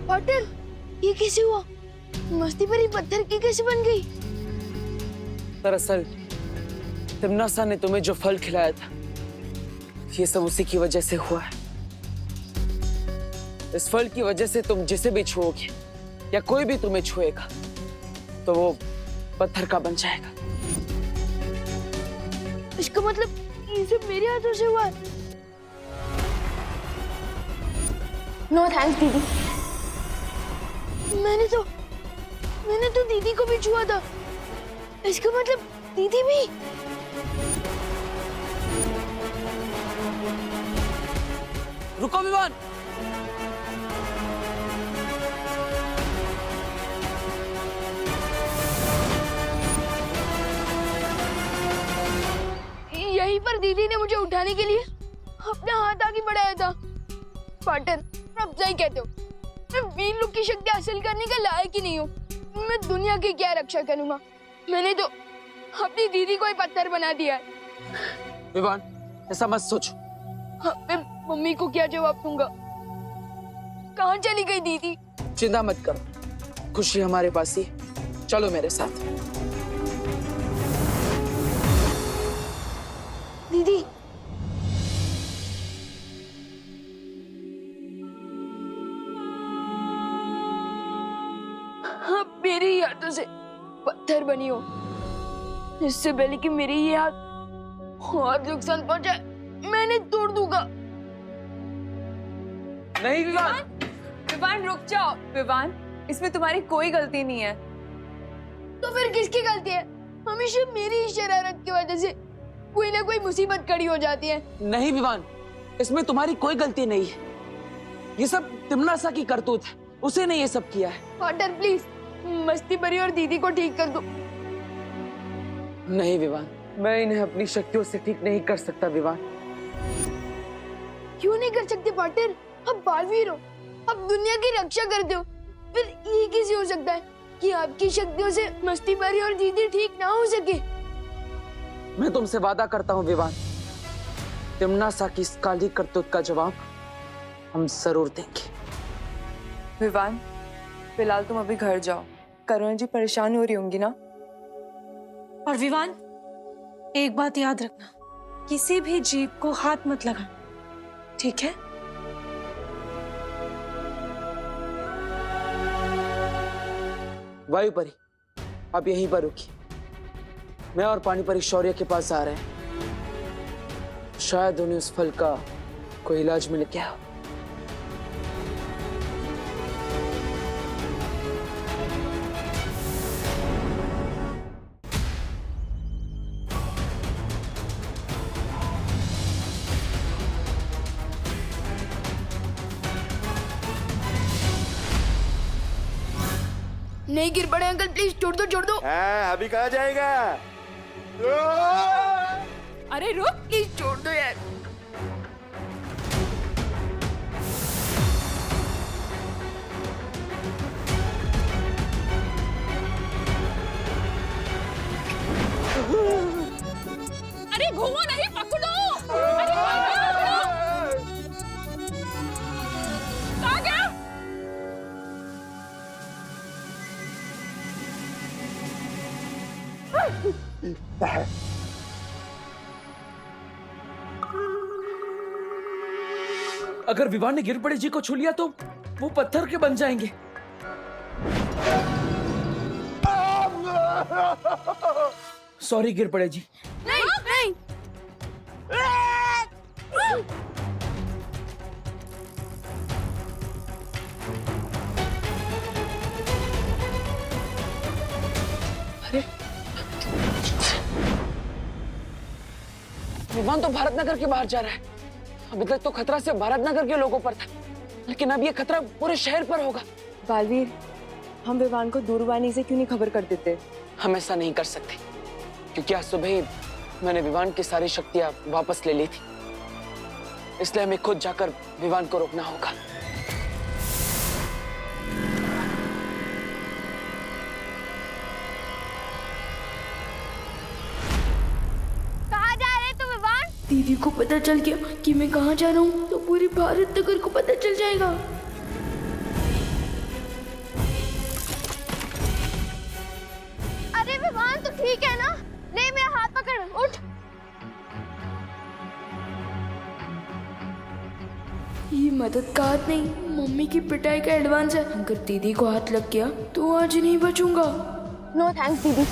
पाटिल, ये कैसे हुआ? मस्ती भरी पत्थर की कैसे बन गई? दरअसल तिम्नासा ने तुम्हें जो फल खिलाया था, ये सब उसी की वजह से हुआ है। इस फल की वजह से तुम जिसे भी छुओगे या कोई भी तुम्हें छुएगा तो वो पत्थर का बन जाएगा। इसका मतलब ये सब मेरे हाथों से हुआ है? नो थैंक्स दीदी। मैंने तो दीदी को भी छुआ था। इसका मतलब दीदी भी। रुको विवान। यहीं पर दीदी ने मुझे उठाने के लिए अपना हाथ आगे बढ़ाया था। पाटिल, अब सही कहते हो, मैं वीर लोग की शक्ति हासिल करने का लायक ही नहीं हूँ। मैं दुनिया की क्या रक्षा करूंगा? मैंने तो अपनी दीदी को ही पत्थर बना दिया है। विवान, ऐसा मत सोचो। मैं मम्मी को क्या जवाब दूंगा? कहाँ चली गई दीदी? चिंता मत करो, खुशी हमारे पास ही। चलो मेरे साथ। दीदी, आप मेरे ही हाथों से पत्थर बनी हो। इससे पहले कि मेरे ये हाथ और नुकसान पहुंचाए, मैंने तोड़ दूंगा। नहीं विवान। विवान रुक जाओ। विवान, इसमें तुम्हारी कोई गलती नहीं है। तो फिर किसकी गलती है? हमेशा मेरी ही शरारत की वजह से कोई ना कोई मुसीबत खड़ी हो जाती है। नहीं विवान, इसमें तुम्हारी कोई गलती नहीं है। ये सब तिम्नासा की करतूत है, उसे ने ये सब किया है। पाटिल प्लीज, मस्ती भरी और दीदी को ठीक कर दो। नहीं विवान, मैं इन्हें अपनी शक्तियों से ठीक नहीं कर सकता विवान। क्यों नहीं कर सकते पाटिल? आप बालवीर हो, आप दुनिया की रक्षा करते हो। फिर ये कैसे हो सकता है कि आपकी शक्तियों से मस्ती भरी और दीदी ठीक ना हो सके? मैं तुमसे वादा करता हूँ विवान, तिम्नासा की इस काली करतूत का जवाब हम जरूर देंगे। विवान, फिलहाल तुम अभी घर जाओ। करुणा जी परेशान हो रही होंगी ना। और विवान, एक बात याद रखना, किसी भी जीव को हाथ मत लगाना, ठीक है? वायु परी, आप यहीं पर रुकी। मैं और पानी परी शौर्य के पास आ रहे हैं। शायद उन्हें उस फल का कोई इलाज मिल गया हो। नहीं गिर पड़े अंकल, प्लीज छोड़ दो छोड़ दो। हाँ, अभी कहाँ जाएगा? अरे रुक, प्लीज छोड़ दो यार। अरे घूमो नहीं, पकड़ो। अरे कहाँ गया? अगर विवान ने गिर पड़े जी को छू लिया तो वो पत्थर के बन जाएंगे। सॉरी गिर पड़े जी। नहीं नहीं। अरे विमान तो भारतनगर के बाहर जा रहा है। अभी तक तो खतरा सिर्फ भारतनगर के लोगों पर था, लेकिन अब ये खतरा पूरे शहर पर होगा। बालवीर, हम विवान को दूरवाणी से क्यों नहीं खबर कर देते? हम ऐसा नहीं कर सकते, क्योंकि आज सुबह ही मैंने विवान की सारी शक्तियां वापस ले ली थी। इसलिए हमें खुद जाकर विवान को रोकना होगा। कहाँ जा रहे तुम विवान? दीदी को पता चल गया कि मैं कहाँ जा रहा हूँ तो पूरे भारत नगर को पता चल जाएगा। ठीक है ना, ले मेरा हाथ पकड़, उठ। ये मदद का हाथ नहीं, मम्मी की पिटाई का एडवांस है। अगर दीदी को हाथ लग गया तो आज नहीं बचूंगा। नो थैंक्स दीदी।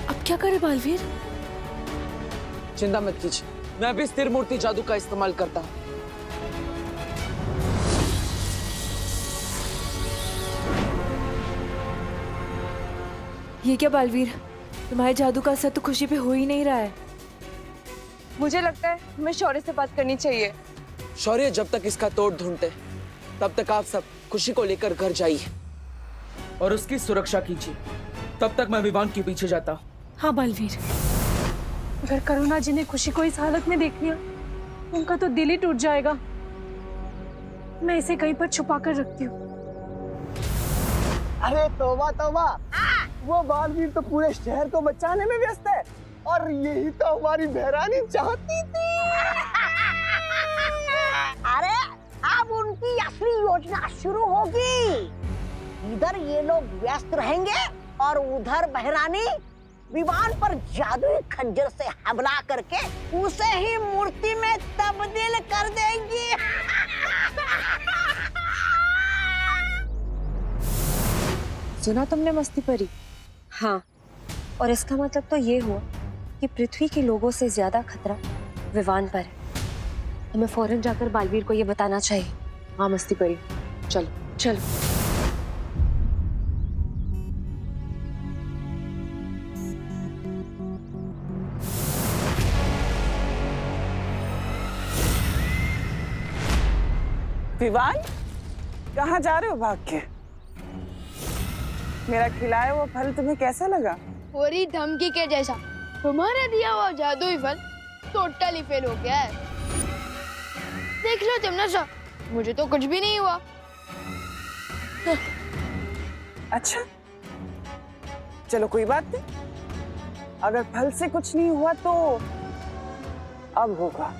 अब क्या करे बालवीर? चिंता मत कीजिए, मैं अभी स्थिर मूर्ति जादू का इस्तेमाल करता हूँ। ये क्या बालवीर, तुम्हारे जादू का असर तो खुशी पे हो ही नहीं रहा है। मुझे लगता है हमें शौर्य से बात करनी चाहिए। शौर्य जब तक इसका तोड़ ढूंढते तब तक आप सब खुशी को लेकर घर जाइए और उसकी सुरक्षा कीजिए। तब तक मैं विवान के पीछे जाता हूँ। हाँ बालवीर, अगर करुणा जी ने खुशी को इस हालत में देख लिया उनका तो दिल ही टूट जाएगा। मैं इसे कहीं पर छुपा कर रखती हूँ। अरे तौबा तौबा, वो बालवीर तो पूरे शहर को बचाने में व्यस्त है और यही तो हमारी बहरानी चाहती थी। अरे अब उनकी असली योजना शुरू होगी। इधर ये लोग व्यस्त रहेंगे और उधर बहरानी विवान पर जादुई खंजर से हमला करके उसे ही मूर्ति में तब्दील कर देंगी। सुना तुमने मस्ती परी? हाँ, और इसका मतलब तो ये हुआ कि पृथ्वी के लोगों से ज्यादा खतरा विवान पर है। हमें फौरन जाकर बालवीर को ये बताना चाहिए। हाँ मस्ती परी, चलो चलो। विवान, कहाँ जा रहे हो भाग के? मेरा खिलाया हुआ फल तुम्हें कैसा लगा? पूरी धमकी के जैसा। तुम्हारा दिया हुआ जादुई फल टोटली फेल हो गया है। देख लो जमनासा, मुझे तो कुछ भी नहीं हुआ। अच्छा, चलो कोई बात नहीं। अगर फल से कुछ नहीं हुआ तो अब होगा।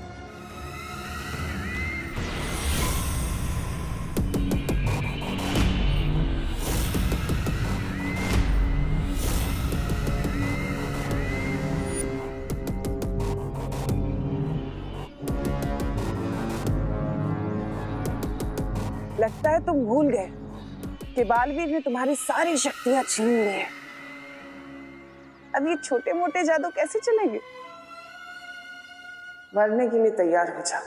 लगता है तुम भूल गए कि बालवीर ने तुम्हारी सारी शक्तियां छीन ली हैं। अब ये छोटे मोटे जादू कैसे चलेंगे? मरने के लिए तैयार हो जाओ।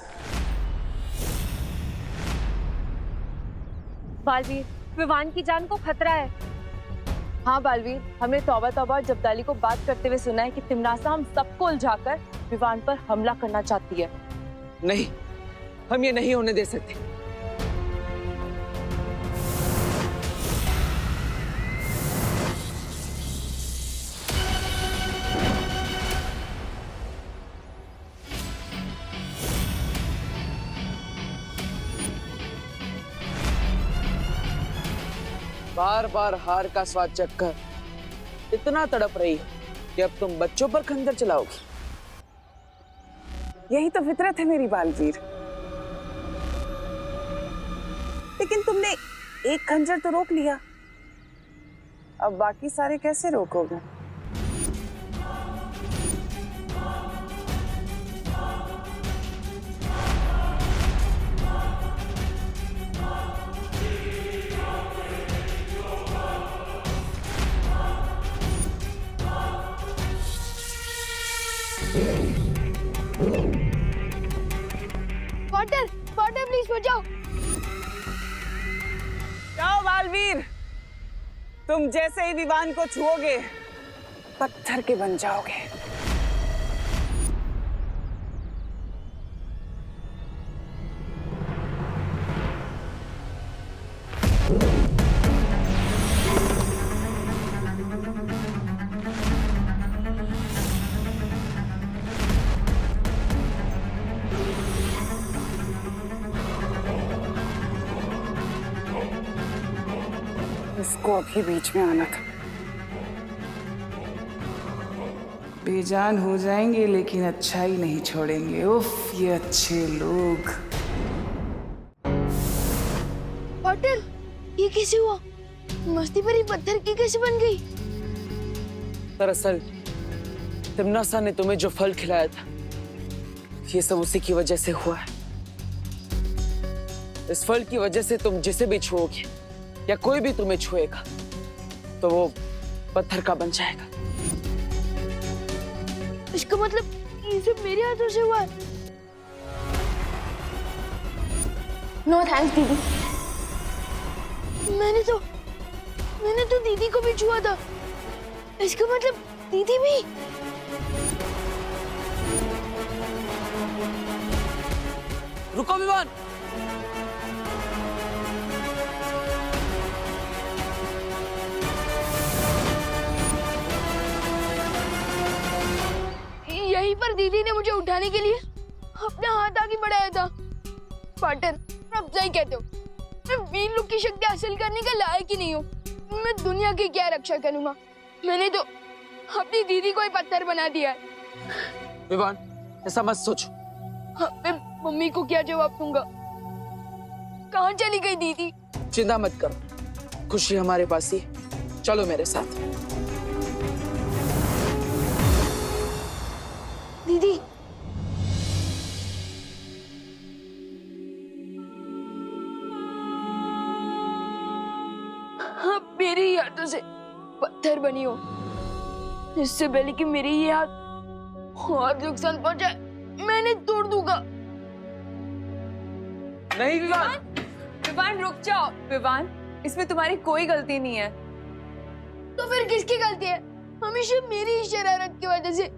बालवीर, विवान की जान को खतरा है। हाँ बालवीर, हमने तौबा तौबा और जब्दाली को बात करते हुए सुना है कि तिमनासा हम सबको उलझाकर विवान पर हमला करना चाहती है। नहीं, हम ये नहीं होने दे सकते। बार बार हार का स्वाद चखकर इतना तड़प रही हो कि अब तुम बच्चों पर खंजर चलाओगी। यही तो फितरत है मेरी बालवीर। लेकिन तुमने एक खंजर तो रोक लिया, अब बाकी सारे कैसे रोकोगे? वाटर, वाटर प्लीज बचाओ। जाओ बालवीर, तुम जैसे ही विवान को छुओगे पत्थर के बन जाओगे। इसको अभी बीच में आना था। बेजान हो जाएंगे लेकिन अच्छाई नहीं छोड़ेंगे। उफ, ये अच्छे लोग। पाटिल, ये कैसे हुआ? मस्ती भरी पत्थर की कैसे बन गई? दरअसल तिम्नासा ने तुम्हें जो फल खिलाया था, ये सब उसी की वजह से हुआ है। इस फल की वजह से तुम जिसे भी छुओगे या कोई भी तुम्हें छुएगा तो वो पत्थर का बन जाएगा। इसका मतलब ये सब मेरे हाथों से हुआ है? नो थैंक्स दीदी। मैंने तो दीदी को भी छुआ था। इसका मतलब दीदी भी। रुको विवान। यहीं पर दीदी ने मुझे उठाने के लिए अपना हाथ आगे बढ़ाया था। पाटन, अब सही कहते हो, मैं वीर लोग की शक्ति हासिल करने का लायक ही नहीं हूँ। मैं दुनिया की क्या रक्षा करूंगा? मैंने तो अपनी दीदी को ही पत्थर बना दिया है। विवान, ऐसा मत सोचो। मैं मम्मी को क्या जवाब दूंगा? कहाँ चली गई दीदी? चिंता मत करो, खुशी हमारे पास ही है। चलो मेरे साथ। दीदी, आप मेरे ही हाथों से पत्थर बनी हो। इससे पहले कि मेरे ये हाथ और नुकसान पहुंचाए, मैंने तोड़ दूंगा। नहीं विवान। विवान रुक जाओ। विवान, इसमें तुम्हारी कोई गलती नहीं है। तो फिर किसकी गलती है? हमेशा मेरी ही शरारत की वजह से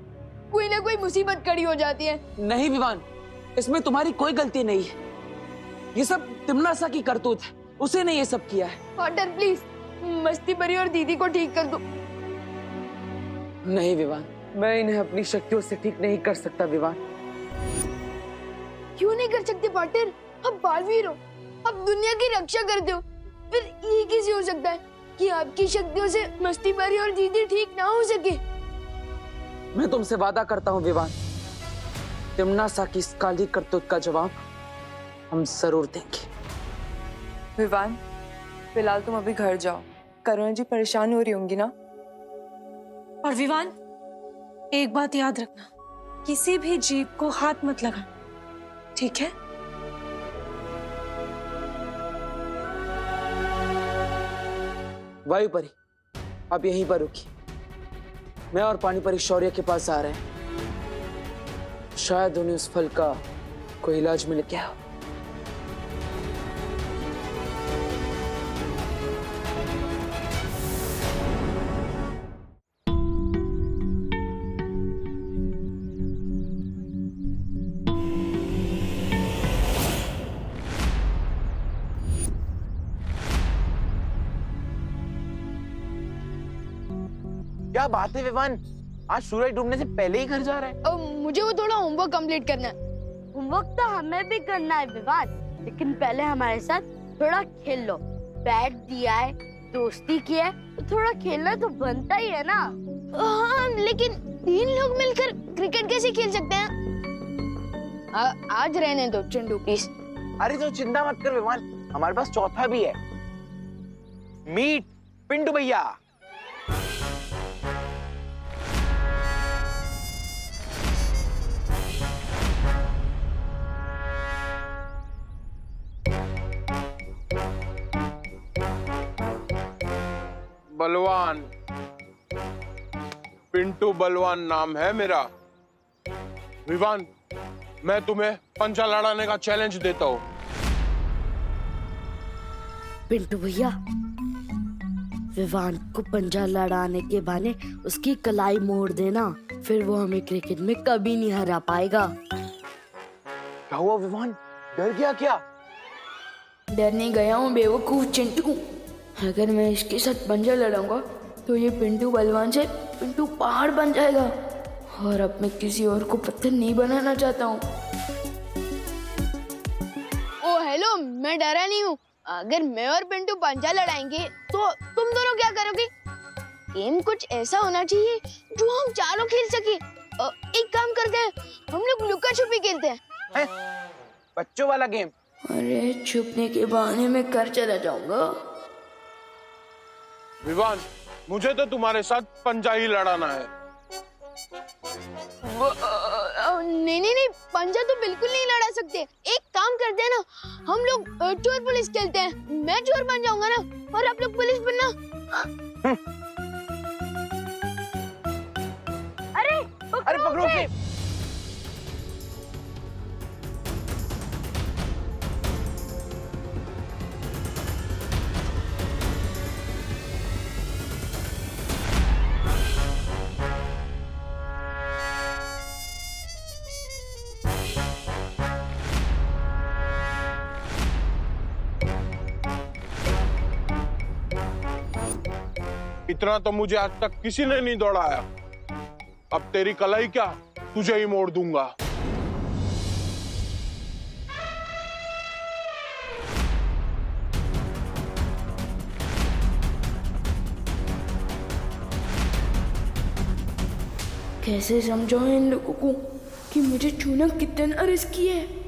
कोई ना कोई मुसीबत खड़ी हो जाती है। नहीं विवान, इसमें तुम्हारी कोई गलती नहीं है। ये सब तिम्नासा की करतूत है, उसे ने ये सब किया है। पाटर प्लीज, मस्ती भरी और दीदी को ठीक कर दो। नहीं विवान, मैं इन्हें अपनी शक्तियों से ठीक नहीं कर सकता विवान। क्यों नहीं कर सकते पाटर? आप बालवीर हो, आप दुनिया की रक्षा करते हो। फिर ये कैसे हो सकता है कि आपकी शक्तियों से मस्ती भरी और दीदी ठीक ना हो सके? मैं तुमसे वादा करता हूँ विवान, तिम्नासा की इस काली करतूत का जवाब हम जरूर देंगे। विवान, फिलहाल तुम अभी घर जाओ। करुणा जी परेशान हो रही होंगी ना। और विवान, एक बात याद रखना, किसी भी जीव को हाथ मत लगाना, ठीक है? वायु परी, आप यहीं पर रुकिए। मैं और पानी परी शौर्य के पास आ रहे हैं। शायद उन्हें उस फल का कोई इलाज मिल गया हो। क्या बात है विवान, आज सूरज डूबने से पहले ही घर जा रहा है? अब मुझे वो थोड़ा होमवर्क कंप्लीट करना है। होमवर्क तो हमें भी करना है विवान, लेकिन पहले हमारे साथ थोड़ा खेल लो। बैट दिया है, दोस्ती की है, तो थोड़ा खेलना तो बनता ही है ना। हाँ, लेकिन 3 लोग मिलकर क्रिकेट कैसे खेल सकते हैं? आज रहने दो चिंटू प्लीज। अरे तो चिंता मत कर विवान, हमारे पास चौथा भी है। मीट पिंटू भैया। बलवान, पिंटू बलवान नाम है मेरा। विवान, मैं तुम्हें पंचा लड़ाने का चैलेंज देता हूँ। पिंटू भैया, विवान को पंजा लड़ाने के बहाने उसकी कलाई मोड़ देना, फिर वो हमें क्रिकेट में कभी नहीं हरा पाएगा। क्या हुआ विवान, डर गया क्या? डरने गया हूँ बेवकूफ चिंटू। अगर मैं इसके साथ पंजा लड़ाऊंगा तो ये पिंटू बलवान से पिंटू पहाड़ बन जाएगा, और अब मैं किसी और को पत्थर नहीं बनाना चाहता हूँ। ओ हेलो, मैं डरा नहीं हूँ। अगर मैं और पिंटू पंजा लड़ाएंगे तो तुम दोनों क्या करोगे? गेम कुछ ऐसा होना चाहिए जो हम चारों खेल सके। एक काम करते हैं, हम लोग लुका छुपी खेलते हैं। बच्चों वाला गेम। अरे छुपने के बहाने में घर चला जाऊंगा। विवान, मुझे तो तुम्हारे साथ पंजा ही लड़ाना है। नहीं, पंजा तो बिल्कुल नहीं लड़ा सकते। एक काम करते हैं ना, हम लोग चोर पुलिस खेलते हैं। मैं चोर बन जाऊंगा ना और आप लोग पुलिस बनना। अरे पकड़ो उसे। इतना तो मुझे आज तक किसी ने नहीं दौड़ाया। अब तेरी कलाई क्या, तुझे ही मोड़ दूंगा। कैसे समझाऊं इन लोगों को कि मुझे छूना कितना रिस्की है।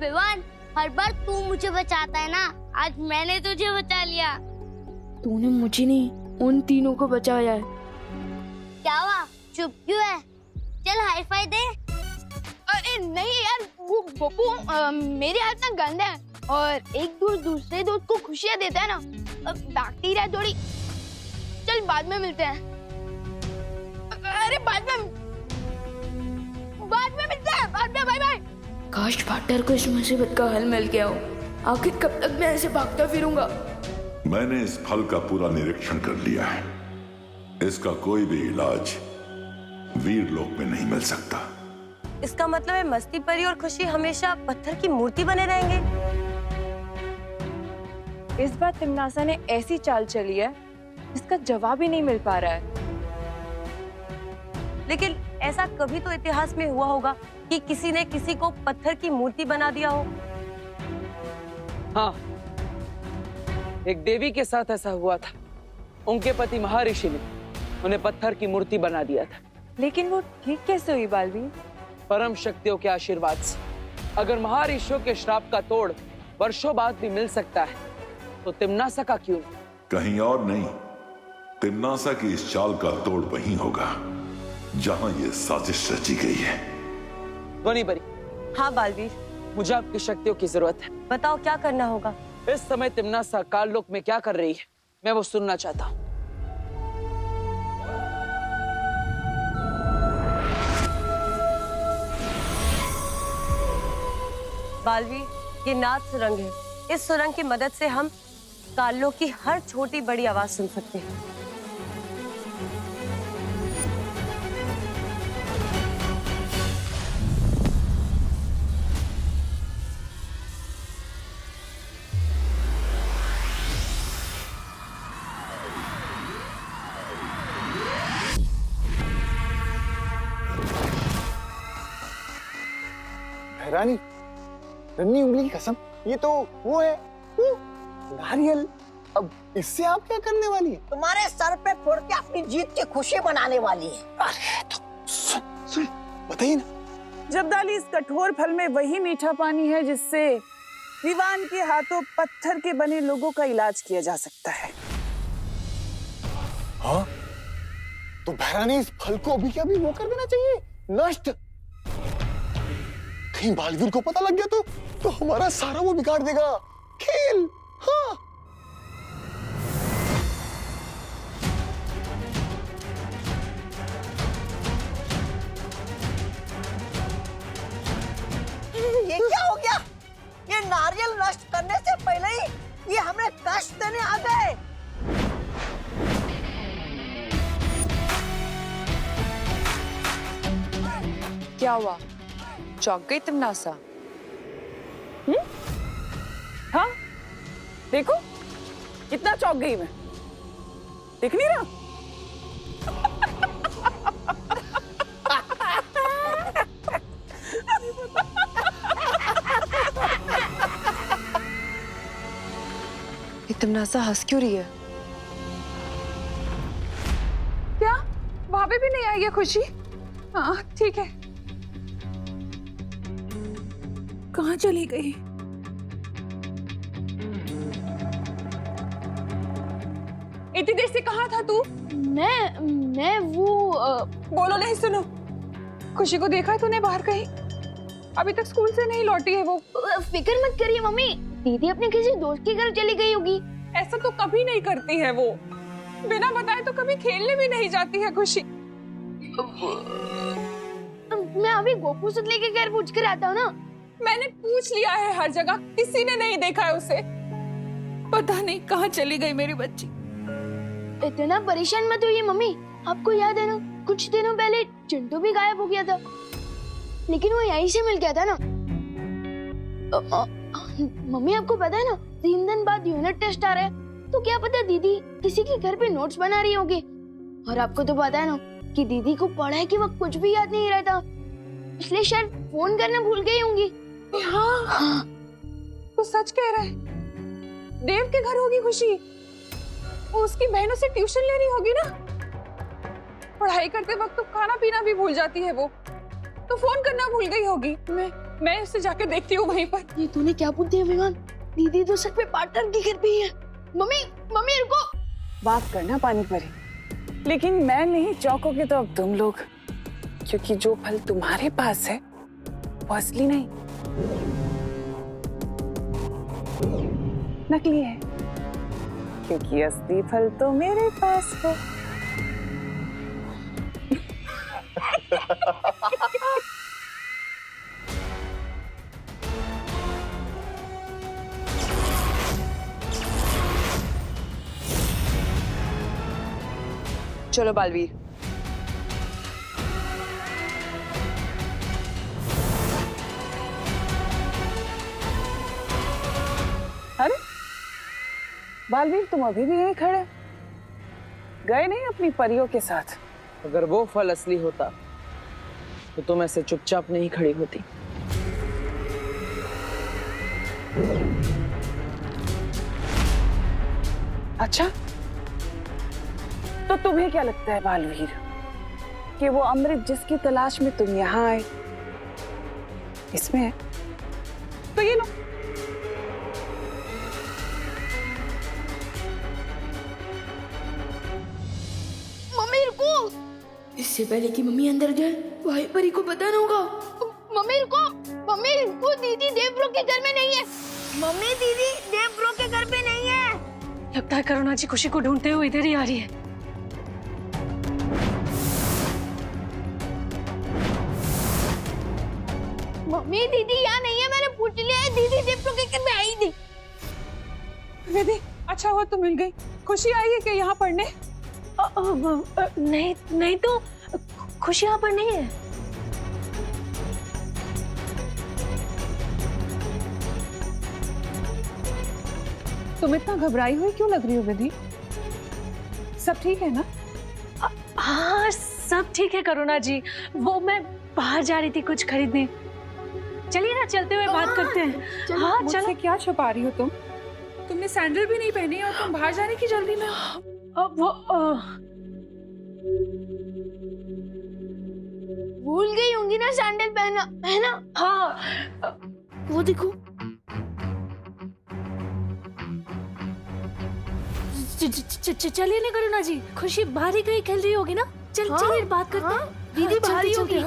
विवान, हर बार तू मुझे बचाता है ना, आज मैंने तुझे बचा लिया। तूने मुझे नहीं, उन तीनों को बचाया है। क्या हुआ, चुप क्यों है? चल हाई फाई दे। अरे नहीं यार, वो बब्बू मेरे हाथ ना गंदा है और एक दोस्त दूसरे दोस्त को खुशियां देता है ना, बैक्टीरिया थोड़ी। चल बाद में मिलते हैं। अरे बाद में मिलते हैं, बाद में, बाय बाय। काश पार्टनर को इस मुसीबत का हल मिल गया हो। आखिर कब तक मैं ऐसे भागता फिरूंगा? मैंने इस फल का पूरा निरीक्षण कर लिया है। इसका कोई भी इलाज वीर लोक में नहीं मिल सकता। इसका मतलब है मस्ती परी और खुशी हमेशा पत्थर की मूर्ति बने रहेंगे। इस बार तिमनासा ने ऐसी चाल चली है जिसका जवाब ही नहीं मिल पा रहा है। लेकिन ऐसा कभी तो इतिहास में हुआ होगा कि किसी ने किसी को पत्थर की मूर्ति बना दिया हो। हाँ, एक देवी के साथ ऐसा हुआ था। उनके पति महर्षि ने उन्हें पत्थर की मूर्ति बना दिया था। लेकिन वो ठीक कैसे हुई बालवीर? परम शक्तियों के आशीर्वाद से। अगर महर्षियों के श्राप का तोड़ वर्षों बाद भी मिल सकता है तो तिमनासा का क्यों? कहीं और नहीं, तिमनासा की इस चाल का तोड़ वहीं होगा जहां ये साजिश रची गई है। ध्वनि बरी। हाँ बालवीर, मुझे आपकी शक्तियों की जरूरत है। बताओ क्या करना होगा। इस समय तिमनासा काललोक में क्या कर रही है, मैं वो सुनना चाहता हूँ। बालवीर, ये नाद सुरंग है। इस सुरंग की मदद से हम काललोक की हर छोटी बड़ी आवाज सुन सकते हैं। रानी, रन्नी उंगली की कसम, ये तो वो है, वो नारियल। अब इससे आप क्या करने वाली है? तुम्हारे सर पे फोड़ के अपनी जीत की खुशी मनाने वाली है। अरे तो सुन बताइए ना। जब्दाली, इस कठोर फल में वही मीठा पानी है जिससे विवान के हाथों पत्थर के बने लोगों का इलाज किया जा सकता है। हाँ? तो भैरानी इस फल को अभी के अभी वो कर देना चाहिए, नष्ट। कहीं बालवीर को पता लग गया तो हमारा सारा वो बिगाड़ देगा खेल। हाँ। ये क्या हो गया? ये नारियल नष्ट करने से पहले ही ये हमें कष्ट देने आ गए। क्या हुआ? चौंक गई तुम नासा? हाँ, देखो कितना चौंक गई मैं। दिख नहीं रहा? तुम नासा हंस क्यों रही है? क्या वहां पे भी नहीं आई है खुशी? हाँ ठीक है। कहाँ चली गई? इतनी देर से कहाँ था तू? मैं वो बोलो नहीं, सुनो। खुशी को देखा है तूने बाहर कहीं? अभी तक स्कूल से नहीं लौटी है वो। फिक्र मत करिए मम्मी, दीदी अपने किसी दोस्त के घर चली गई होगी। ऐसा तो कभी नहीं करती है वो, बिना बताए तो कभी खेलने भी नहीं जाती है खुशी। मैं अभी गोपू से लेके घर पूछ कर आता हूँ ना। मैंने पूछ लिया है हर जगह, किसी ने नहीं देखा है उसे। पता नहीं कहाँ चली गई मेरी बच्ची। इतना परेशान मत होइए मम्मी, आपको याद है ना कुछ दिनों पहले चिंटू भी गायब हो गया था, लेकिन वो यहीं से मिल गया था ना। मम्मी आपको पता है ना 3 दिन बाद यूनिट टेस्ट आ रहा है, तो क्या पता दीदी किसी के घर पे नोट्स बना रही होगी। और आपको तो पता है ना कि दीदी को पढ़ाई के वक्त कुछ भी याद नहीं रहता, इसलिए शायद फोन करना भूल गई होंगी। हाँ, तो सच कह रहा है। देव के घर होगी खुशी, वो उसकी बहनों से ट्यूशन ले रही होगी ना। पढ़ाई करते वक्त तो खाना पीना भी भूल जाती है वो, तो फोन करना भूल गई होगी। मैं उससे जाकर देखती हूँ वहीं पर। ये तूने क्या पूछ दिया विमान? दीदी तो सच में पार्टनर की घर पे ही है। मम्मी रुको। बात करना पानी परी, लेकिन मैं नहीं चौंकोगे तो अब तुम लोग, क्योंकि जो फल तुम्हारे पास है वो असली नहीं, नकली है। क्योंकि असली फल तो मेरे पास है। चलो बालवीर। अरे बालवीर, तुम अभी भी यहीं खड़े, गए नहीं अपनी परियों के साथ? अगर वो फल असली होता तो तुम ऐसे चुपचाप नहीं खड़ी होती। अच्छा, तो तुम्हें क्या लगता है बालवीर कि वो अमृत जिसकी तलाश में तुम यहाँ आए इसमें है? तो ये लो। मम्मी रुको। इससे पहले कि मम्मी अंदर जाए भाई परी को पता ना होगा। मम्मी रुको, दीदी देव ब्रो के घर में नहीं है। मम्मी दीदी देव ब्रो के घर पे नहीं है। लगता है करुणा जी खुशी को ढूंढते हुए इधर ही आ रही है। मम्मी दीदी यहाँ नहीं है, मैंने पूछ लिया है। दीदी देव ब्रो के घर में आई थी। दीदी अच्छा हुआ तो मिल गई। खुशी आई है क्या यहाँ पढ़ने? नहीं तो खुशी यहाँ पर नहीं है। तुम इतना घबराई हुई क्यों लग रही हो विधि? सब ठीक है ना? हाँ सब ठीक है करुणा जी, वो मैं बाहर जा रही थी कुछ खरीदने। चलिए ना चलते हुए बात करते हैं। हाँ मुझसे क्या छुपा रही हो तुम? तुमने सैंडल भी नहीं पहनी और तुम बाहर जाने की जल्दी में। भूल गई होंगी ना सैंडल पहना। हाँ वो देखो चलिए ना करुणा जी, खुशी बाहर ही कहीं खेल रही होगी ना। चलिए बात करते हैं। दीदी बाहर ही होगी।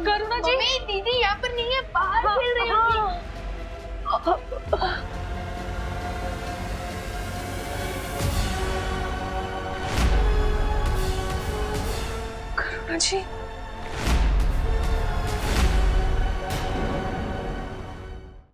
करुणा जी, मम्मी दीदी यहाँ पर नहीं है, बाहर खेल रही होगी। करुणा जी